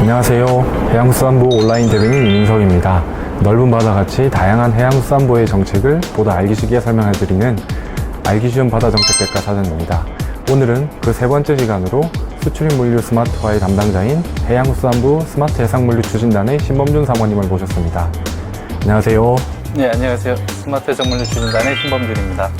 안녕하세요. 해양수산부 온라인 대변인 이민석입니다. 넓은 바다같이 다양한 해양수산부의 정책을 보다 알기 쉽게 설명해드리는 알기 쉬운 바다정책 백과사전입니다. 오늘은 그 세 번째 시간으로 수출입 물류 스마트화의 담당자인 해양수산부 스마트 해상물류 추진단의 신범준 사모님을 모셨습니다. 안녕하세요. 네, 안녕하세요. 스마트 해상물류 추진단의 신범준입니다.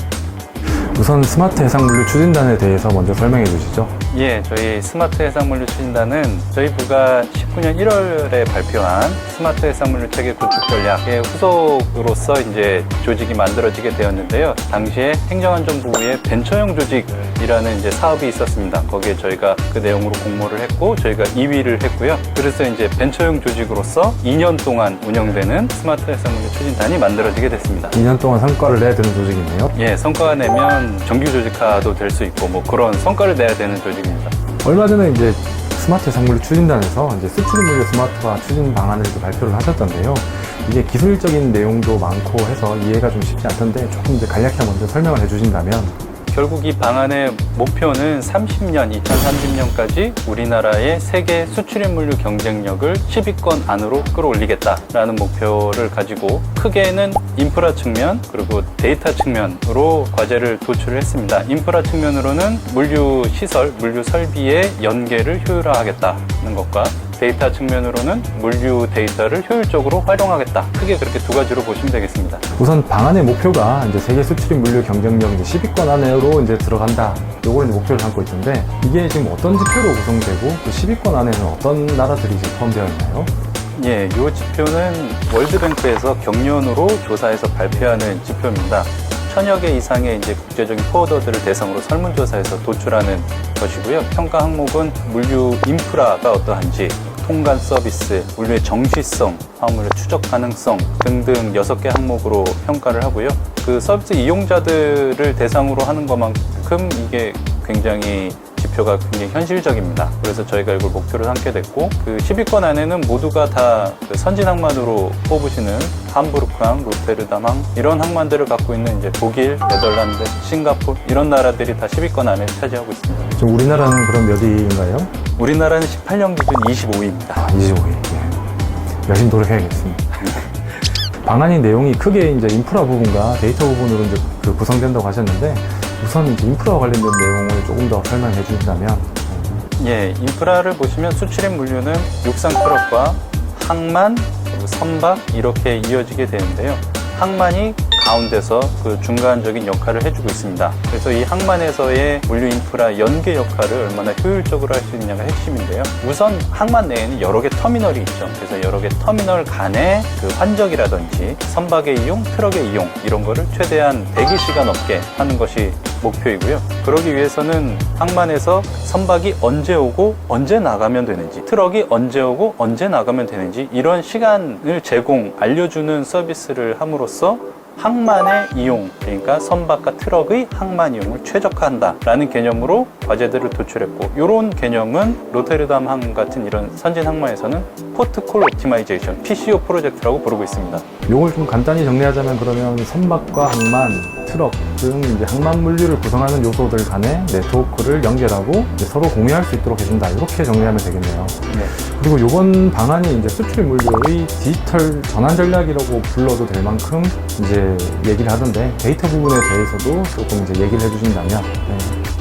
우선 스마트 해상물류 추진단에 대해서 먼저 설명해 주시죠. 예, 저희 스마트 해상물류 추진단은 저희 부가 19년 1월에 발표한 스마트 해상물류 체계 구축 전략의 후속으로서 이제 조직이 만들어지게 되었는데요. 당시에 행정안전부의 벤처형 조직이라는 이제 사업이 있었습니다. 거기에 저희가 그 내용으로 공모를 했고 저희가 2위를 했고요. 그래서 이제 벤처형 조직으로서 2년 동안 운영되는 스마트 해상물류 추진단이 만들어지게 됐습니다. 2년 동안 성과를 내야 되는 조직이네요. 예, 성과가 내면 정규 조직화도 될 수 있고 뭐 그런 성과를 내야 되는 조직입니다. 얼마 전에 이제 스마트 해상물류 추진단에서 이제 수출입 물류 스마트화 추진 방안을 발표를 하셨던데요. 이게 기술적인 내용도 많고 해서 이해가 좀 쉽지 않던데 조금 이제 간략히 먼저 설명을 해주신다면. 결국 이 방안의 목표는 2030년까지 우리나라의 세계 수출입 물류 경쟁력을 10위권 안으로 끌어올리겠다라는 목표를 가지고 크게는 인프라 측면 그리고 데이터 측면으로 과제를 도출을 했습니다. 인프라 측면으로는 물류 시설, 물류 설비의 연계를 효율화하겠다는 것과 데이터 측면으로는 물류 데이터를 효율적으로 활용하겠다. 크게 그렇게 두 가지로 보시면 되겠습니다. 우선 방안의 목표가 이제 세계 수출입 물류 경쟁력 이제 10위권 안으로 이제 들어간다. 요걸 이제 목표를 삼고 있는데 이게 지금 어떤 지표로 구성되고 그 10위권 안에는 어떤 나라들이 지금 포함되어 있나요? 예, 이 지표는 월드뱅크에서 경년으로 조사해서 발표하는 지표입니다. 1000여 개 이상의 이제 국제적인 포워더들을 대상으로 설문조사해서 도출하는 것이고요. 평가 항목은 물류 인프라가 어떠한지, 통관 서비스, 물류의 정시성, 화물의 추적 가능성 등등 6개 항목으로 평가를 하고요. 그 서비스 이용자들을 대상으로 하는 것만큼 이게 굉장히 지표가 굉장히 현실적입니다. 그래서 저희가 이걸 목표로 삼게 됐고 그 10위권 안에는 모두가 다 그 선진 항만으로 뽑으시는 함부르크항, 로테르담항 이런 항만들을 갖고 있는 이제 독일, 네덜란드, 싱가포르 이런 나라들이 다 10위권 안에 차지하고 있습니다. 지금 우리나라는 그럼 몇 위인가요? 우리나라는 18년 기준 25위입니다. 25위. 예. 열심히 노력해야겠습니다. 방안의 내용이 크게 이제 인프라 부분과 데이터 부분으로 이제 그 구성된다고 하셨는데 우선 이제 인프라와 관련된 내용을 조금 더 설명해 주신다면. 예, 인프라를 보시면 수출입 물류는 육상 트럭과 항만, 그리고 선박 이렇게 이어지게 되는데요. 항만이 가운데서 그 중간적인 역할을 해주고 있습니다. 그래서 이 항만에서의 물류 인프라 연계 역할을 얼마나 효율적으로 할 수 있느냐가 핵심인데요. 우선 항만 내에는 여러 개 터미널이 있죠. 그래서 여러 개 터미널 간의 그 환적이라든지 선박의 이용, 트럭의 이용 이런 거를 최대한 대기 시간 없게 하는 것이 목표이고요. 그러기 위해서는 항만에서 선박이 언제 오고 언제 나가면 되는지, 트럭이 언제 오고 언제 나가면 되는지 이런 시간을 알려주는 서비스를 함으로써 항만의 이용, 그러니까 선박과 트럭의 항만 이용을 최적화한다라는 개념으로 과제들을 도출했고 이런 개념은 로테르담항 같은 이런 선진 항만에서는 포트 콜 옵티마이제이션, PCO 프로젝트라고 부르고 있습니다. 이걸 좀 간단히 정리하자면 그러면 선박과 항만, 트럭 등 이제 항만 물류를 구성하는 요소들 간의 네트워크를 연결하고 이제 서로 공유할 수 있도록 해준다. 이렇게 정리하면 되겠네요. 네. 그리고 이번 방안이 이제 수출 물류의 디지털 전환 전략이라고 불러도 될 만큼 이제 얘기를 하던데 데이터 부분에 대해서도 조금 이제 얘기를 해주신다면. 네.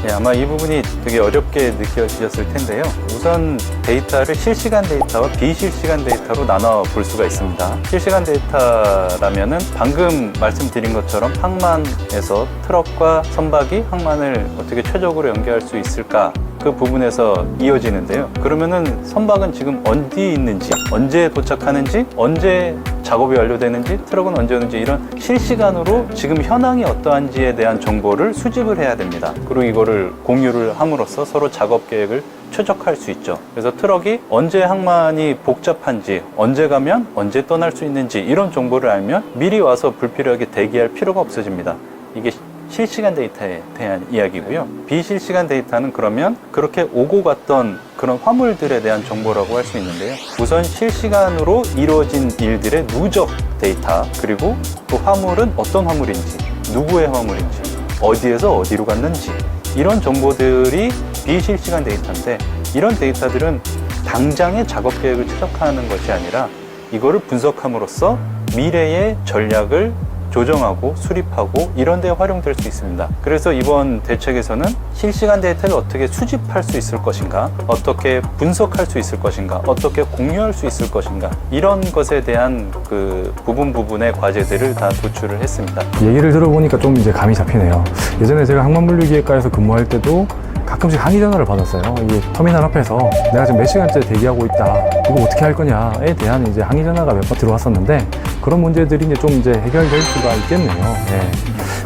예, 아마 이 부분이 되게 어렵게 느껴지셨을 텐데요. 우선 데이터를 실시간 데이터와 비실시간 데이터로 나눠 볼 수가 있습니다. 실시간 데이터라면은 방금 말씀드린 것처럼 항만에서 트럭과 선박이 항만을 어떻게 최적으로 연계할 수 있을까? 그 부분에서 이어지는데요. 그러면은 선박은 지금 어디 있는지, 언제 도착하는지, 언제 작업이 완료되는지, 트럭은 언제 오는지 이런 실시간으로 지금 현황이 어떠한지에 대한 정보를 수집을 해야 됩니다. 그리고 이거를 공유를 함으로써 서로 작업 계획을 최적화할 수 있죠. 그래서 트럭이 언제 항만이 복잡한지, 언제 가면 언제 떠날 수 있는지 이런 정보를 알면 미리 와서 불필요하게 대기할 필요가 없어집니다. 이게 실시간 데이터에 대한 이야기고요. 비실시간 데이터는 그러면 그렇게 오고 갔던 그런 화물들에 대한 정보라고 할 수 있는데요. 우선 실시간으로 이루어진 일들의 누적 데이터, 그리고 그 화물은 어떤 화물인지, 누구의 화물인지, 어디에서 어디로 갔는지 이런 정보들이 비실시간 데이터인데, 이런 데이터들은 당장의 작업 계획을 최적화하는 것이 아니라 이거를 분석함으로써 미래의 전략을 조정하고 수립하고 이런 데 활용될 수 있습니다. 그래서 이번 대책에서는 실시간 데이터를 어떻게 수집할 수 있을 것인가, 어떻게 분석할 수 있을 것인가, 어떻게 공유할 수 있을 것인가, 이런 것에 대한 그 부분의 과제들을 다 도출을 했습니다. 얘기를 들어보니까 좀 이제 감이 잡히네요. 예전에 제가 항만물류기획과에서 근무할 때도 가끔씩 항의 전화를 받았어요. 이 터미널 앞에서 내가 지금 몇 시간째 대기하고 있다. 이거 어떻게 할 거냐에 대한 이제 항의 전화가 몇 번 들어왔었는데, 그런 문제들이 이제 좀 이제 해결될 수가 있겠네요. 예.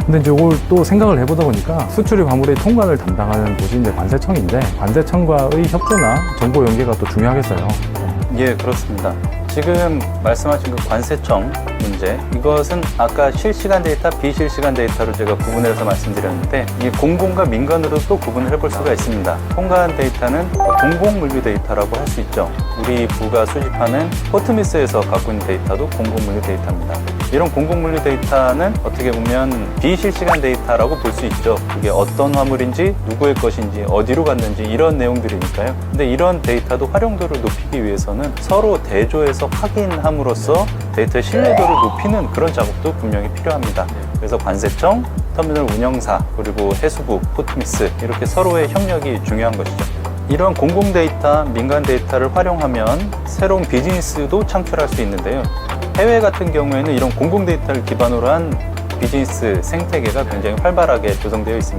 근데 이제 이걸 또 생각을 해보다 보니까 수출입 화물의 통관을 담당하는 곳이 이제 관세청인데, 관세청과의 협조나 정보 연계가 또 중요하겠어요. 예, 그렇습니다. 지금 말씀하신 그 관세청 문제, 이것은 아까 실시간 데이터, 비실시간 데이터로 제가 구분을 해서 말씀드렸는데, 이 공공과 민간으로 또 구분을 해볼 수가 있습니다. 통관 데이터는 공공물류 데이터라고 할 수 있죠. 우리 부가 수집하는 포트미스에서 갖고 있는 데이터도 공공물류 데이터입니다. 이런 공공물류 데이터는 어떻게 보면 비실시간 데이터라고 볼 수 있죠. 그게 어떤 화물인지, 누구의 것인지, 어디로 갔는지 이런 내용들이니까요. 근데 이런 데이터도 활용도를 높이기 위해서는 서로 대조해서 확인함으로써 데이터의 신뢰도를 높이는 그런 작업도 분명히 필요합니다. 그래서 관세청, 터미널 운영사, 그리고 해수부, 포트미스, 이렇게 서로의 협력이 중요한 것이죠. 이런 공공 데이터, 민간 데이터를 활용하면 새로운 비즈니스도 창출할 수 있는데요. 해외 같은 경우에는 이런 공공 데이터를 기반으로 한 비즈니스 생태계가 굉장히 활발하게 조성되어 있습니다.